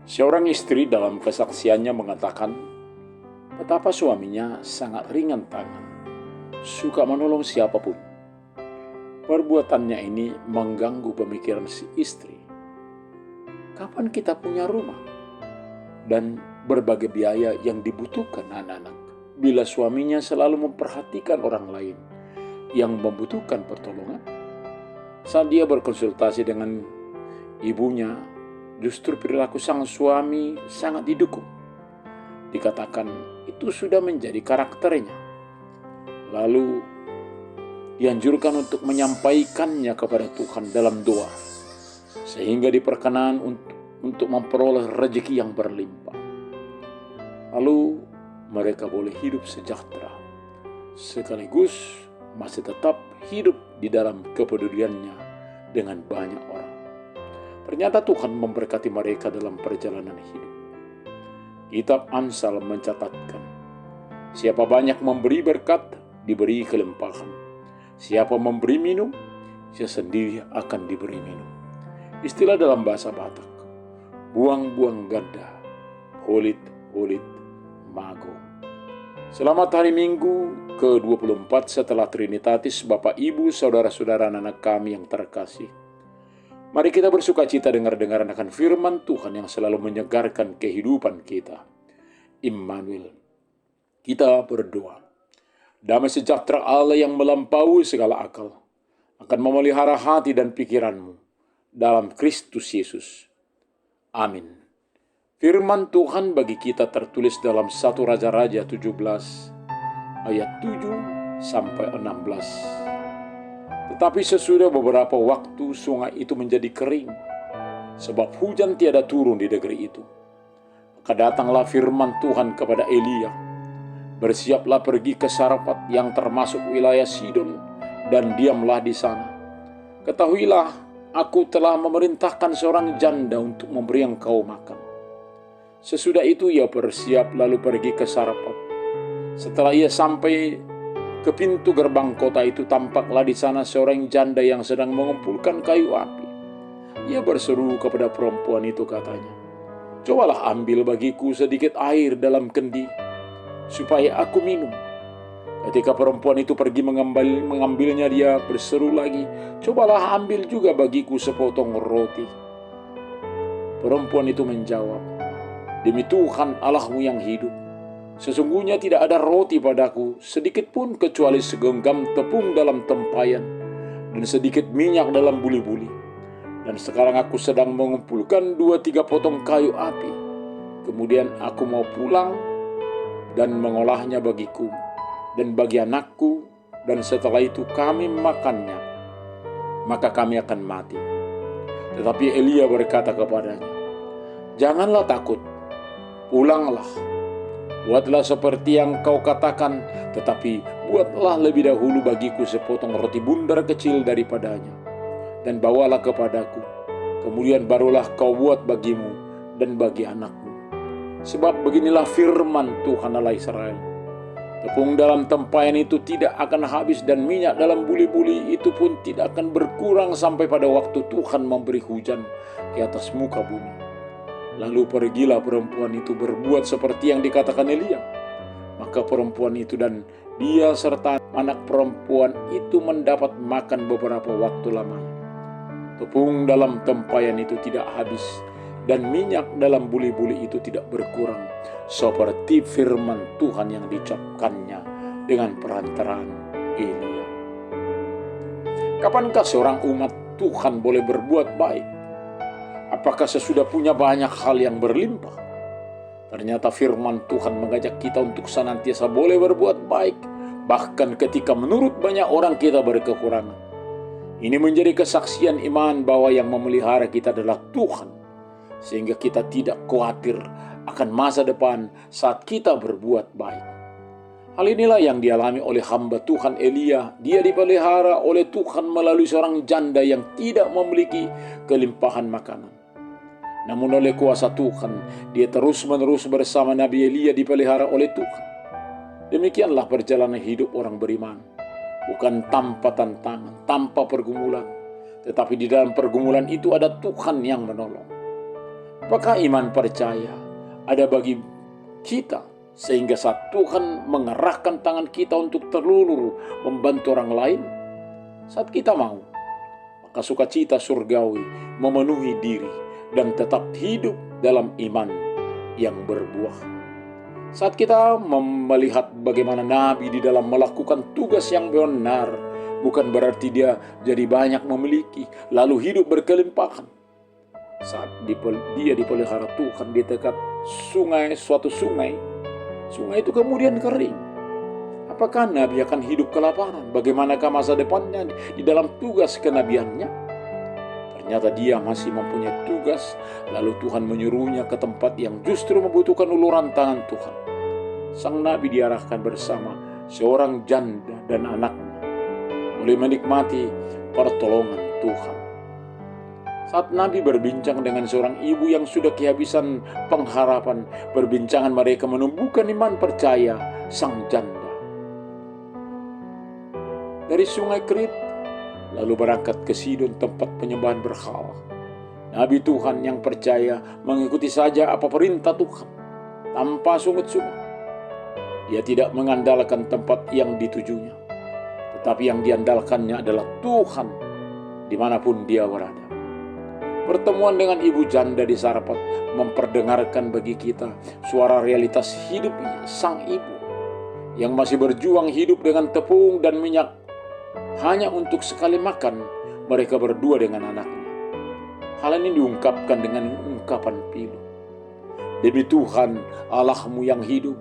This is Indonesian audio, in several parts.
Seorang istri dalam kesaksiannya mengatakan betapa suaminya sangat ringan tangan, suka menolong siapapun. Perbuatannya ini mengganggu pemikiran si istri. Kapan kita punya rumah dan berbagai biaya yang dibutuhkan anak-anak bila suaminya selalu memperhatikan orang lain yang membutuhkan pertolongan? Saat dia berkonsultasi dengan ibunya, justru perilaku sang suami sangat didukung. Dikatakan itu sudah menjadi karakternya. Lalu dianjurkan untuk menyampaikannya kepada Tuhan dalam doa, sehingga diperkenan untuk memperoleh rezeki yang berlimpah. Lalu mereka boleh hidup sejahtera, sekaligus masih tetap hidup di dalam kepeduliannya dengan banyak orang. Ternyata Tuhan memberkati mereka dalam perjalanan hidup. Kitab Amsal mencatatkan, siapa banyak memberi berkat, diberi kelimpahan. Siapa memberi minum, dia sendiri akan diberi minum. Istilah dalam bahasa Batak, buang-buang gada, holit-holit mago. Selamat hari Minggu ke-24 setelah Trinitatis, Bapak, Ibu, Saudara-saudara, anak kami yang terkasih. Mari kita bersuka cita dengar-dengaran akan firman Tuhan yang selalu menyegarkan kehidupan kita. Immanuel. Kita berdoa. Damai sejahtera Allah yang melampaui segala akal akan memelihara hati dan pikiranmu dalam Kristus Yesus. Amin. Firman Tuhan bagi kita tertulis dalam 1 Raja-Raja 17 ayat 7 sampai 16. Tetapi sesudah beberapa waktu sungai itu menjadi kering, sebab hujan tiada turun di negeri itu. Maka datanglah firman Tuhan kepada Elia, bersiaplah pergi ke Sarfat yang termasuk wilayah Sidon, dan diamlah di sana. Ketahuilah, aku telah memerintahkan seorang janda untuk memberi engkau makan. Sesudah itu ia bersiap lalu pergi ke Sarfat. Setelah ia sampai ke pintu gerbang kota itu, tampaklah di sana seorang janda yang sedang mengumpulkan kayu api. Ia berseru kepada perempuan itu, katanya, cobalah ambil bagiku sedikit air dalam kendi, supaya aku minum. Ketika perempuan itu pergi mengambilnya, dia berseru lagi, cobalah ambil juga bagiku sepotong roti. Perempuan itu menjawab, demi Tuhan Allahmu yang hidup, sesungguhnya tidak ada roti padaku sedikit pun kecuali segenggam tepung dalam tempayan dan sedikit minyak dalam buli-buli. Dan sekarang aku sedang mengumpulkan 2-3 potong kayu api. Kemudian aku mau pulang dan mengolahnya bagiku dan bagi anakku, dan setelah itu kami makannya, maka kami akan mati. Tetapi Elia berkata kepadanya, janganlah takut, pulanglah, buatlah seperti yang kau katakan, tetapi buatlah lebih dahulu bagiku sepotong roti bundar kecil daripadanya, dan bawalah kepadaku, kemudian barulah kau buat bagimu dan bagi anakmu. Sebab beginilah firman Tuhan Allah Israel, tepung dalam tempayan itu tidak akan habis, dan minyak dalam buli-buli itu pun tidak akan berkurang sampai pada waktu Tuhan memberi hujan ke atas muka bumi. Lalu pergilah perempuan itu berbuat seperti yang dikatakan Elia. Maka perempuan itu dan dia serta anak perempuan itu mendapat makan beberapa waktu lamanya. Tepung dalam tempayan itu tidak habis, dan minyak dalam buli-buli itu tidak berkurang, seperti firman Tuhan yang diucapkannya dengan perantaraan Elia. Kapankah seorang umat Tuhan boleh berbuat baik? Apakah sesudah punya banyak hal yang berlimpah? Ternyata firman Tuhan mengajak kita untuk senantiasa boleh berbuat baik, bahkan ketika menurut banyak orang kita berkekurangan. Ini menjadi kesaksian iman bahwa yang memelihara kita adalah Tuhan, sehingga kita tidak khawatir akan masa depan saat kita berbuat baik. Hal inilah yang dialami oleh hamba Tuhan Elia. Dia dipelihara oleh Tuhan melalui seorang janda yang tidak memiliki kelimpahan makanan. Namun oleh kuasa Tuhan, dia terus-menerus bersama Nabi Elia dipelihara oleh Tuhan. Demikianlah perjalanan hidup orang beriman. Bukan tanpa tantangan, tanpa pergumulan, tetapi di dalam pergumulan itu ada Tuhan yang menolong. Apakah iman percaya ada bagi kita sehingga saat Tuhan mengerahkan tangan kita untuk terlulur membantu orang lain, saat kita mau, maka sukacita surgawi memenuhi diri dan tetap hidup dalam iman yang berbuah. Saat kita melihat bagaimana Nabi di dalam melakukan tugas yang benar, bukan berarti dia jadi banyak memiliki lalu hidup berkelimpahan. Saat dia dipelihara Tuhan di dekat suatu sungai itu kemudian kering. Apakah Nabi akan hidup kelaparan? Bagaimanakah masa depannya di dalam tugas kenabiannya? Ternyata dia masih mempunyai tugas, lalu Tuhan menyuruhnya ke tempat yang justru membutuhkan uluran tangan Tuhan. Sang Nabi diarahkan bersama seorang janda dan anaknya, boleh menikmati pertolongan Tuhan. Saat Nabi berbincang dengan seorang ibu yang sudah kehabisan pengharapan, perbincangan mereka menumbuhkan iman percaya sang janda. Dari sungai Kerit, lalu berangkat ke Sidon, tempat penyembahan berhala. Nabi Tuhan yang percaya mengikuti saja apa perintah Tuhan, tanpa sungut-sungut. Dia tidak mengandalkan tempat yang ditujunya, tetapi yang diandalkannya adalah Tuhan dimanapun dia berada. Pertemuan dengan ibu janda di Sarepta memperdengarkan bagi kita suara realitas hidup sang ibu yang masih berjuang hidup dengan tepung dan minyak hanya untuk sekali makan mereka berdua dengan anaknya. Hal ini diungkapkan dengan ungkapan pilu. Demi Tuhan Allahmu yang hidup,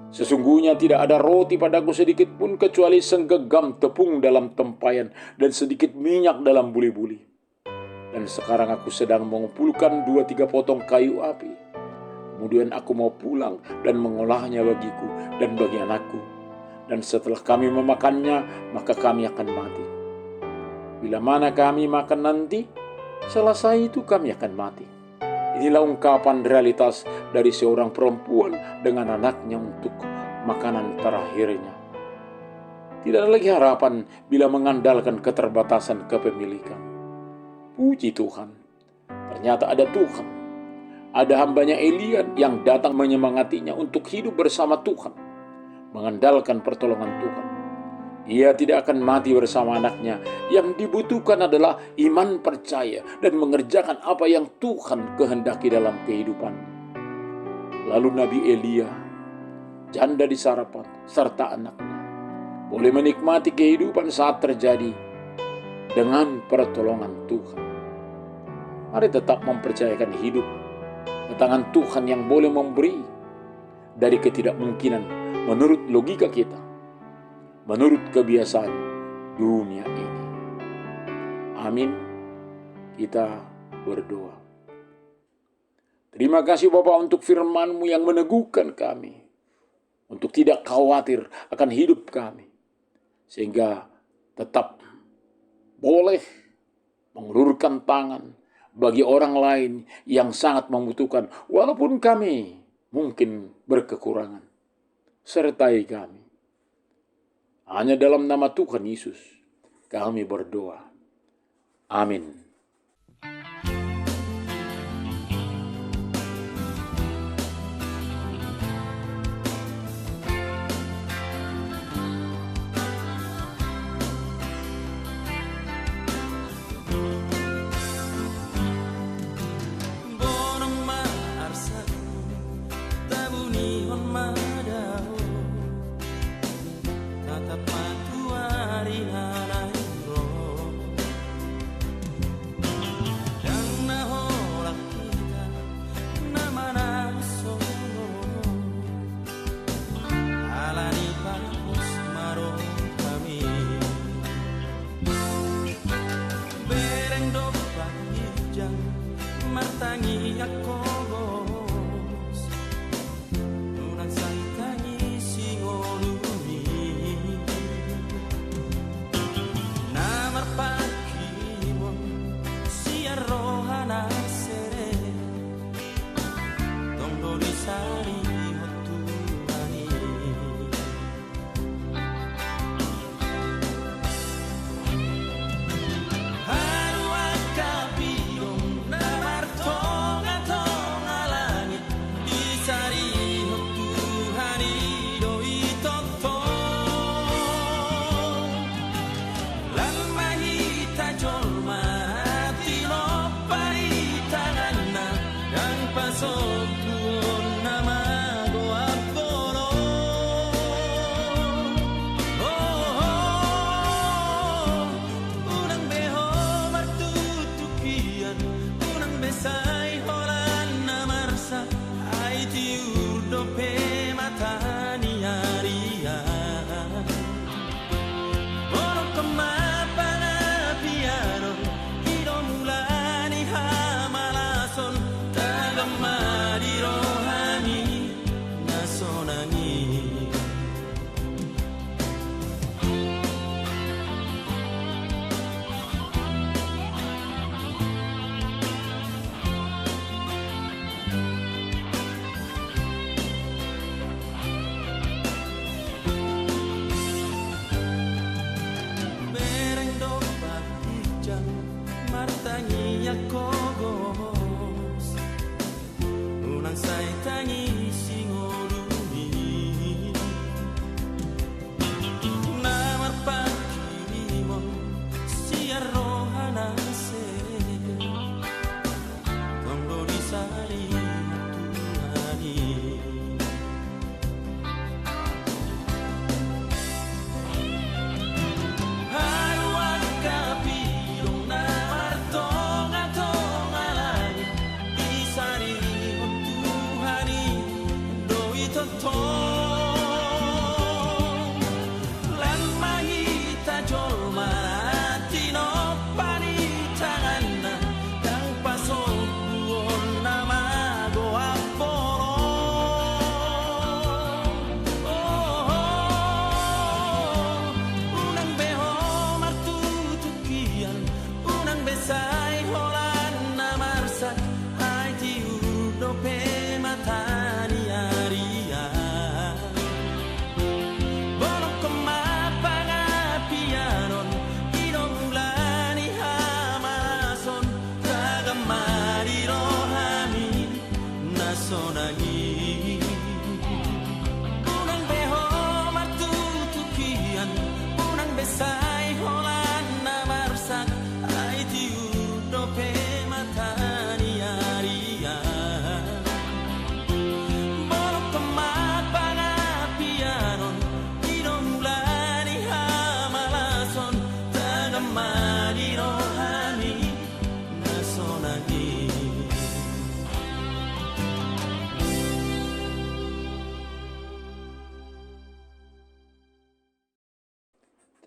sesungguhnya tidak ada roti padaku sedikit pun kecuali senggenggam tepung dalam tempayan dan sedikit minyak dalam buli-buli. Dan sekarang aku sedang mengumpulkan 2-3 potong kayu api. Kemudian aku mau pulang dan mengolahnya bagiku dan bagi anakku. Dan setelah kami memakannya, maka kami akan mati. Bila mana kami makan nanti, selesai itu kami akan mati. Inilah ungkapan realitas dari seorang perempuan dengan anaknya untuk makanan terakhirnya. Tidak ada lagi harapan bila mengandalkan keterbatasan kepemilikan. Puji Tuhan, ternyata ada Tuhan. Ada hambanya Elia yang datang menyemangatinya untuk hidup bersama Tuhan, mengandalkan pertolongan Tuhan. Ia tidak akan mati bersama anaknya. Yang dibutuhkan adalah iman percaya dan mengerjakan apa yang Tuhan kehendaki dalam kehidupan. Lalu Nabi Elia, janda di Sarepta, serta anaknya boleh menikmati kehidupan saat terjadi dengan pertolongan Tuhan. Mari tetap mempercayakan hidup ke tangan Tuhan yang boleh memberi dari ketidakmungkinan menurut logika kita, menurut kebiasaan dunia ini. Amin. Kita berdoa. Terima kasih Bapa untuk firman-Mu yang meneguhkan kami untuk tidak khawatir akan hidup kami, sehingga tetap boleh mengulurkan tangan bagi orang lain yang sangat membutuhkan, walaupun kami mungkin berkekurangan. Sertai kami. Hanya dalam nama Tuhan Yesus kami berdoa. Amin.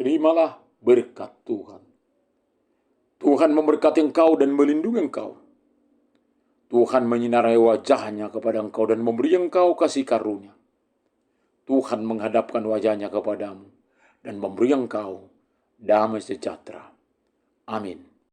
Terimalah berkat Tuhan. Tuhan memberkati engkau dan melindungi engkau. Tuhan menyinari wajahnya kepada engkau dan memberi engkau kasih karunia. Tuhan menghadapkan wajahnya kepadamu dan memberi engkau damai sejahtera. Amin.